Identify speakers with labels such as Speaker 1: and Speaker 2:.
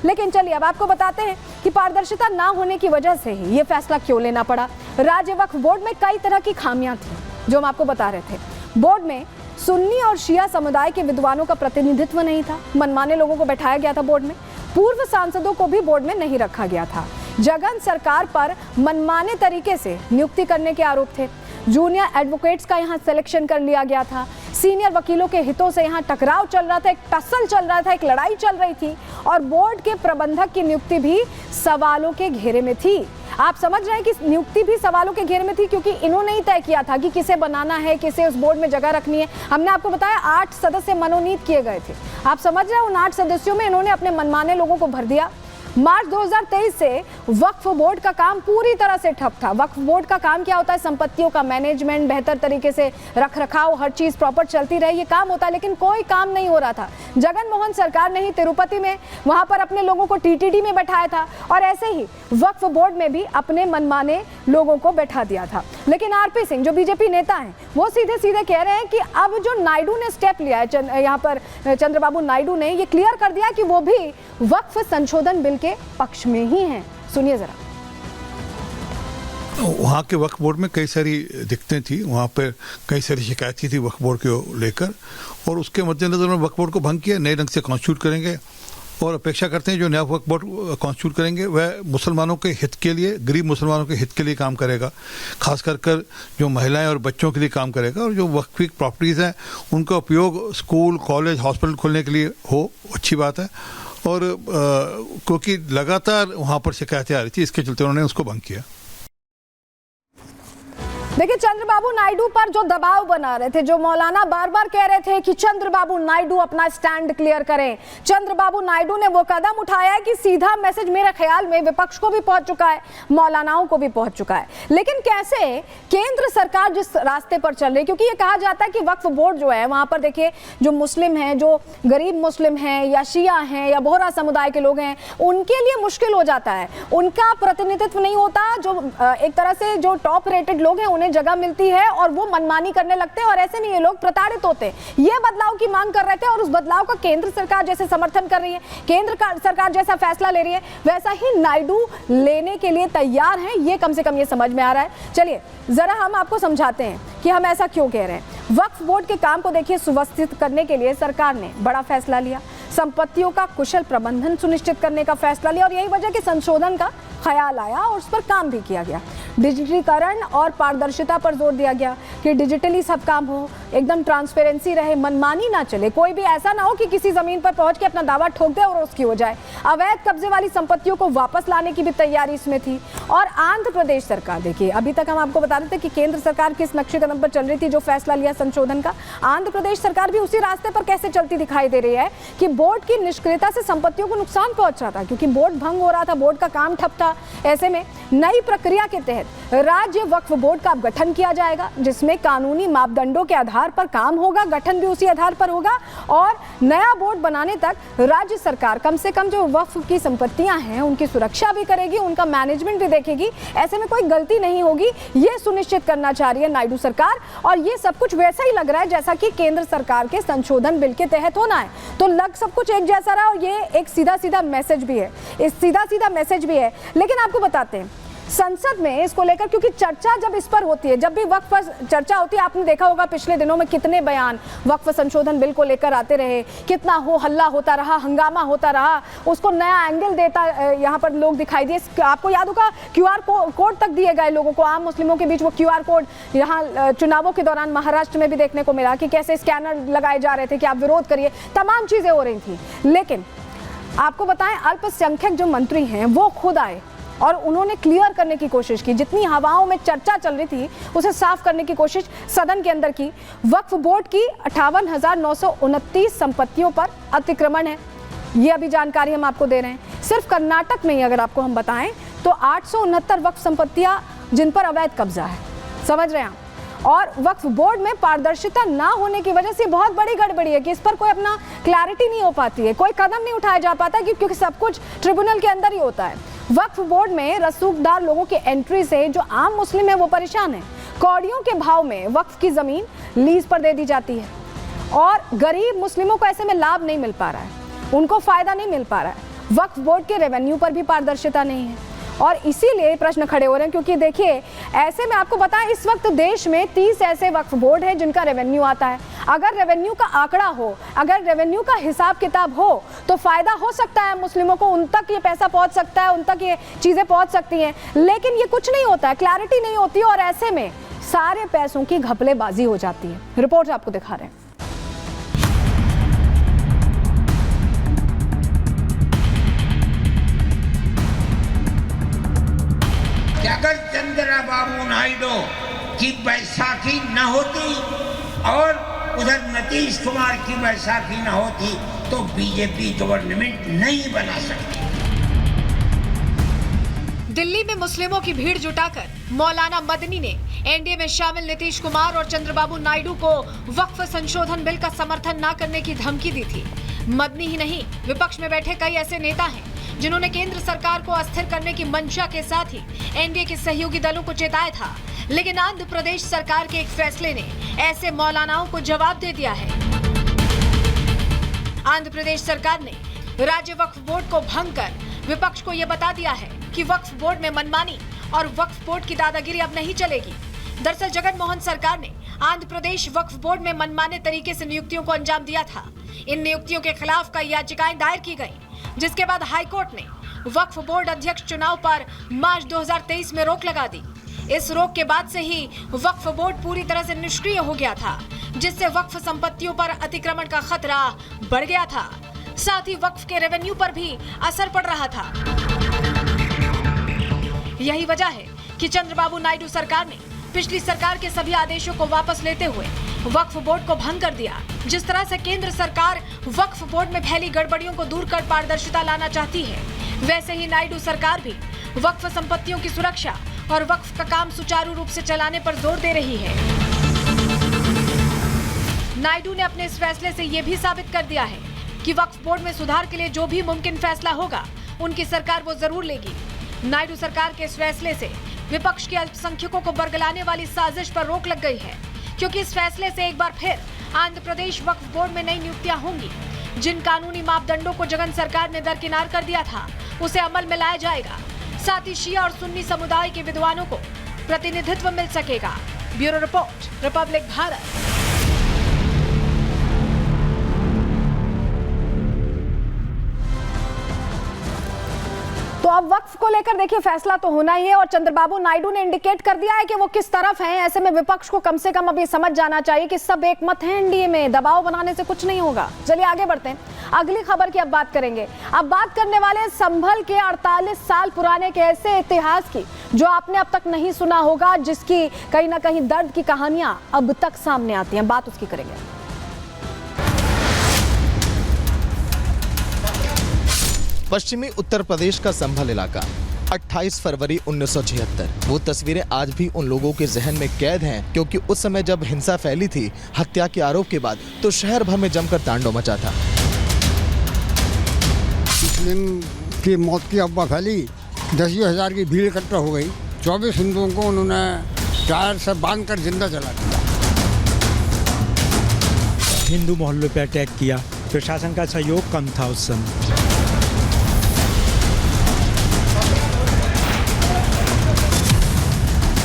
Speaker 1: लेकिन चलिए अब आपको बताते हैं कि पारदर्शिता ना होने की वजह से ही ये फैसला क्यों लेना पड़ा। राज्य वक्फ बोर्ड में कई तरह की खामियां थी जो हम आपको बता रहे थे। बोर्ड में सुन्नी और शिया समुदाय के विद्वानों का प्रतिनिधित्व नहीं था, मनमाने लोगों को बैठाया गया था बोर्ड में। पूर्व सांसदों को भी बोर्ड में नहीं रखा गया था। जगन सरकार पर मनमाने तरीके से नियुक्ति करने के आरोप थे। जूनियर एडवोकेट्स का यहाँ सिलेक्शन कर लिया गया था। सीनियर वकीलों के हितों से यहाँ टकराव चल रहा था, एक टसल चल रहा था, एक लड़ाई चल रही थी और बोर्ड के प्रबंधक की नियुक्ति भी सवालों के घेरे में थी। आप समझ रहे हैं कि नियुक्ति भी सवालों के घेरे में थी क्योंकि इन्होंने ही तय किया था कि किसे बनाना है, किसे उस बोर्ड में जगह रखनी है। हमने आपको बताया 8 सदस्य मनोनीत किए गए थे। आप समझ रहे हैं उन 8 सदस्यों में इन्होंने अपने मनमाने लोगों को भर दिया। मार्च 2023 से वक्फ बोर्ड का काम पूरी तरह से ठप था। वक्फ बोर्ड का काम क्या होता है? संपत्तियों का मैनेजमेंट, बेहतर तरीके से रख रखाव, हर चीज प्रॉपर चलती रहे, ये काम होता है, लेकिन कोई काम नहीं हो रहा था। जगन मोहन सरकार ने ही तिरुपति में वहां पर अपने लोगों को टीटीडी में बैठाया था और ऐसे ही वक्फ बोर्ड में भी अपने मनमाने लोगों को बैठा दिया था। लेकिन आरपी सिंह जो बीजेपी नेता हैं वो सीधे सीधे कह रहे हैं कि अब जो नायडू ने स्टेप लिया है, यहाँ पर चंद्रबाबू नायडू ने ये क्लियर कर दिया कि वो भी वक्फ संशोधन बिल के पक्ष में ही हैं। सुनिए जरा।
Speaker 2: वहाँ के वक्फ बोर्ड में कई सारी दिक्कतें थी, वहाँ पर कई सारी शिकायतें थी वक्फ बोर्ड को लेकर और उसके मद्देनजर में वक्फ बोर्ड को भंग किया। नए ढंग से कॉन्स्टिट्यूट करेंगे और अपेक्षा करते हैं जो नया वक्फ बोर्ड कॉन्स्टिट्यूट करेंगे वह मुसलमानों के हित के लिए, गरीब मुसलमानों के हित के लिए काम करेगा, खास कर जो महिलाएं और बच्चों के लिए काम करेगा और जो वक्फ प्रॉपर्टीज़ हैं उनका उपयोग स्कूल, कॉलेज, हॉस्पिटल खोलने के लिए हो, अच्छी बात है। और क्योंकि लगातार वहाँ पर शिकायतें आ रही थी, इसके चलते उन्होंने उसको भंग किया।
Speaker 1: देखिए चंद्रबाबू नायडू पर जो दबाव बना रहे थे, जो मौलाना बार बार कह रहे थे कि चंद्रबाबू नायडू अपना स्टैंड क्लियर करें, चंद्रबाबू नायडू ने वो कदम उठाया है कि सीधा मैसेज मेरे ख्याल में विपक्ष को भी पहुंच चुका है, मौलानाओं को भी पहुंच चुका है। लेकिन कैसे केंद्र सरकार जिस रास्ते पर चल रही है, क्योंकि ये कहा जाता है कि वक्फ बोर्ड जो है वहां पर देखिए जो मुस्लिम हैं, जो गरीब मुस्लिम हैं या शिया हैं या बोहरा समुदाय के लोग हैं, उनके लिए मुश्किल हो जाता है, उनका प्रतिनिधित्व नहीं होता। जो एक तरह से जो टॉप रेटेड लोग हैं जगह मिलती है और वो मनमानी करने लगते हैं और ऐसे में ये लोग प्रताड़ित होते हैं। ये बदलाव की मांग कर रहे थे और उस बदलाव का केंद्र सरकार जैसे समर्थन कर रही है, केंद्र सरकार जैसा फैसला ले रही है, वैसा ही नायडू लेने के लिए तैयार हैं। ये कम से कम ये समझ में आ रहा है। चलिए जरा हम आपको समझाते हैं कि हम ऐसा क्यों कह रहे हैं। वक्फ बोर्ड के काम को देखिए सुव्यवस्थित करने के लिए सरकार ने बड़ा फैसला लिया, संपत्तियों का कुशल प्रबंधन सुनिश्चित करने का फैसला लिया और यही वजह कि संशोधन का ख्याल आया और उस पर काम भी किया गया। डिजिटलीकरण और पारदर्शिता पर जोर दिया गया कि डिजिटली सब काम हो, एकदम ट्रांसपेरेंसी रहे, मनमानी ना चले, कोई भी ऐसा ना हो कि किसी जमीन पर पहुंच के अपना दावा ठोक दे और उसकी हो जाए। अवैध कब्जे वाली संपत्तियों को वापस लाने की भी तैयारी इसमें थी। और आंध्र प्रदेश सरकार, देखिए अभी तक हम आपको बता रहे थे कि केंद्र सरकार किस नक्शे कदम पर चल रही थी, जो फैसला लिया संशोधन का, आंध्र प्रदेश सरकार भी उसी रास्ते पर कैसे चलती दिखाई दे रही है कि बोर्ड की निष्क्रियता से संपत्तियों को नुकसान पहुंच रहा था क्योंकि बोर्ड भंग हो रहा था, बोर्ड का काम ठप था। ऐसे में नई प्रक्रिया के तहत राज्य वक्फ बोर्ड का गठन किया जाएगा जिसमें कानूनी मापदंडों के आधार पर काम होगा, गठन भी उसी आधार पर होगा और नया बोर्ड बनाने तक राज्य सरकार कम से कम जो वक्फ की संपत्तियां हैं उनकी सुरक्षा भी करेगी, उनका मैनेजमेंट भी देखेगी, ऐसे में कोई गलती नहीं होगी, ये सुनिश्चित करना चाह रही है नायडू सरकार। और ये सब कुछ वैसा ही लग रहा है जैसा कि केंद्र सरकार के संशोधन बिल के तहत होना है, तो लग सब कुछ एक जैसा रहा और ये एक सीधा सीधा मैसेज भी है, इस सीधा सीधा मैसेज भी है। लेकिन आपको बताते हैं संसद में इसको लेकर, क्योंकि चर्चा जब इस पर होती है, जब भी वक्फ पर चर्चा होती है, आपने देखा होगा पिछले दिनों में कितने बयान वक्फ संशोधन बिल को लेकर आते रहे, कितना हो हल्ला होता रहा, हंगामा होता रहा, उसको नया एंगल देता यहाँ पर लोग दिखाई दिए। आपको याद होगा QR कोड तक दिए गए लोगों को, आम मुस्लिमों के बीच वो QR कोड यहाँ चुनावों के दौरान महाराष्ट्र में भी देखने को मिला कि कैसे स्कैनर लगाए जा रहे थे कि आप विरोध करिए, तमाम चीजें हो रही थी। लेकिन आपको बताएं अल्पसंख्यक जो मंत्री हैं वो खुद आए और उन्होंने क्लियर करने की कोशिश की, जितनी हवाओं में चर्चा चल रही थी उसे साफ करने की कोशिश सदन के अंदर की। वक्फ बोर्ड की 58,929 संपत्तियों पर अतिक्रमण है, ये अभी जानकारी हम आपको दे रहे हैं। सिर्फ कर्नाटक में ही अगर आपको हम बताएं तो 869 वक्फ संपत्तियां जिन पर अवैध कब्जा है, समझ रहे हैं आप। और वक्फ बोर्ड में पारदर्शिता ना होने की वजह से बहुत बड़ी गड़बड़ी है कि इस पर कोई अपना क्लैरिटी नहीं हो पाती है, कोई कदम नहीं उठाया जा पाता क्योंकि सब कुछ ट्रिब्यूनल के अंदर ही होता है। वक्फ बोर्ड में रसूखदार लोगों की एंट्री से जो आम मुस्लिम है वो परेशान है। कौड़ियों के भाव में वक्फ की जमीन लीज पर दे दी जाती है और गरीब मुस्लिमों को ऐसे में लाभ नहीं मिल पा रहा है, उनको फायदा नहीं मिल पा रहा है। वक्फ बोर्ड के रेवेन्यू पर भी पारदर्शिता नहीं है और इसीलिए प्रश्न खड़े हो रहे हैं। क्योंकि देखिए, ऐसे में आपको बताएं, इस वक्त देश में 30 ऐसे वक्फ बोर्ड हैं जिनका रेवेन्यू आता है। अगर रेवेन्यू का आंकड़ा हो, अगर रेवेन्यू का हिसाब किताब हो, तो फायदा हो सकता है मुस्लिमों को, उन तक ये पैसा पहुंच सकता है, उन तक ये चीजें पहुंच सकती हैं। लेकिन ये कुछ नहीं होता है, क्लैरिटी नहीं होती और ऐसे में सारे पैसों की घपलेबाजी हो जाती है। रिपोर्ट आपको दिखा रहे हैं।
Speaker 3: अगर चंद्रबाबू नायडू की बैसाखी न होती और उधर नीतीश कुमार की बैसाखी न होती तो बीजेपी गवर्नमेंट नहीं बना सकती।
Speaker 1: दिल्ली में मुस्लिमों की भीड़ जुटाकर मौलाना मदनी ने एनडीए में शामिल नीतीश कुमार और चंद्रबाबू नायडू को वक्फ संशोधन बिल का समर्थन न करने की धमकी दी थी। मदनी ही नहीं, विपक्ष में बैठे कई ऐसे नेता हैं जिन्होंने केंद्र सरकार को अस्थिर करने की मंशा के साथ ही एनडीए के सहयोगी दलों को चेताया था। लेकिन आंध्र प्रदेश सरकार के एक फैसले ने ऐसे मौलानाओं को जवाब दे दिया है। आंध्र प्रदेश सरकार ने राज्य वक्फ बोर्ड को भंग कर विपक्ष को यह बता दिया है कि वक्फ बोर्ड में मनमानी और वक्फ बोर्ड की दादागिरी अब नहीं चलेगी। दरअसल जगन मोहन सरकार ने आंध्र प्रदेश वक्फ बोर्ड में मनमाने तरीके से नियुक्तियों को अंजाम दिया था। इन नियुक्तियों के खिलाफ कई याचिकाएं दायर की गईं, जिसके बाद हाईकोर्ट ने वक्फ बोर्ड अध्यक्ष चुनाव पर मार्च 2023 में रोक लगा दी। इस रोक के बाद से ही वक्फ बोर्ड पूरी तरह से निष्क्रिय हो गया था, जिससे वक्फ संपत्तियों पर अतिक्रमण का खतरा बढ़ गया था। साथ ही वक्फ के रेवेन्यू पर भी असर पड़ रहा था। यही वजह है कि चंद्रबाबू नायडू सरकार ने पिछली सरकार के सभी आदेशों को वापस लेते हुए वक्फ बोर्ड को भंग कर दिया। जिस तरह से केंद्र सरकार वक्फ बोर्ड में फैली गड़बड़ियों को दूर कर पारदर्शिता लाना चाहती है, वैसे ही नायडू सरकार भी वक्फ संपत्तियों की सुरक्षा और वक्फ का काम सुचारू रूप से चलाने पर जोर दे रही है। नायडू ने अपने इस फैसले से यह भी साबित कर दिया है कि वक्फ बोर्ड में सुधार के लिए जो भी मुमकिन फैसला होगा, उनकी सरकार वो जरूर लेगी। नायडू सरकार के इस फैसले से विपक्ष के अल्पसंख्यकों को बरगलाने वाली साजिश पर रोक लग गई है, क्योंकि इस फैसले से एक बार फिर आंध्र प्रदेश वक्फ बोर्ड में नई नियुक्तियां होंगी। जिन कानूनी मापदंडों को जगन सरकार ने दरकिनार कर दिया था, उसे अमल में लाया जाएगा। साथ ही शिया और सुन्नी समुदाय के विद्वानों को प्रतिनिधित्व मिल सकेगा। Bureau report, Republic Bharat. तो अब वक्फ को लेकर देखिए फैसला तो होना ही है और चंद्रबाबू नायडू ने इंडिकेट कर दिया है कि वो किस तरफ हैं। ऐसे में विपक्ष को कम से कम अभी समझ जाना चाहिए कि सब एक मत है एनडीए में, दबाव बनाने से कुछ नहीं होगा। चलिए आगे बढ़ते हैं, अगली खबर की अब बात करेंगे। अब बात करने वाले संभल के 48 साल पुराने के ऐसे इतिहास की जो आपने अब तक नहीं सुना होगा, जिसकी कहीं ना कहीं दर्द की कहानियां अब तक सामने आती हैं, बात उसकी करेंगे।
Speaker 4: पश्चिमी उत्तर प्रदेश का संभल इलाका, 28 फरवरी 1976। वो तस्वीरें आज भी उन लोगों के जहन में कैद हैं, क्योंकि उस समय जब हिंसा फैली थी हत्या के आरोप के बाद, तो शहर भर में जमकर तांडव मचा था।
Speaker 5: मुस्लिम की मौत की अफवाह फैली, 10,000 की भीड़ इकट्ठा हो गई। 24 हिंदुओं को उन्होंने टायर से बांधकर जिंदा जला दिया।
Speaker 6: हिंदू मोहल्लों पे अटैक किया, प्रशासन का सहयोग कम था उस समय।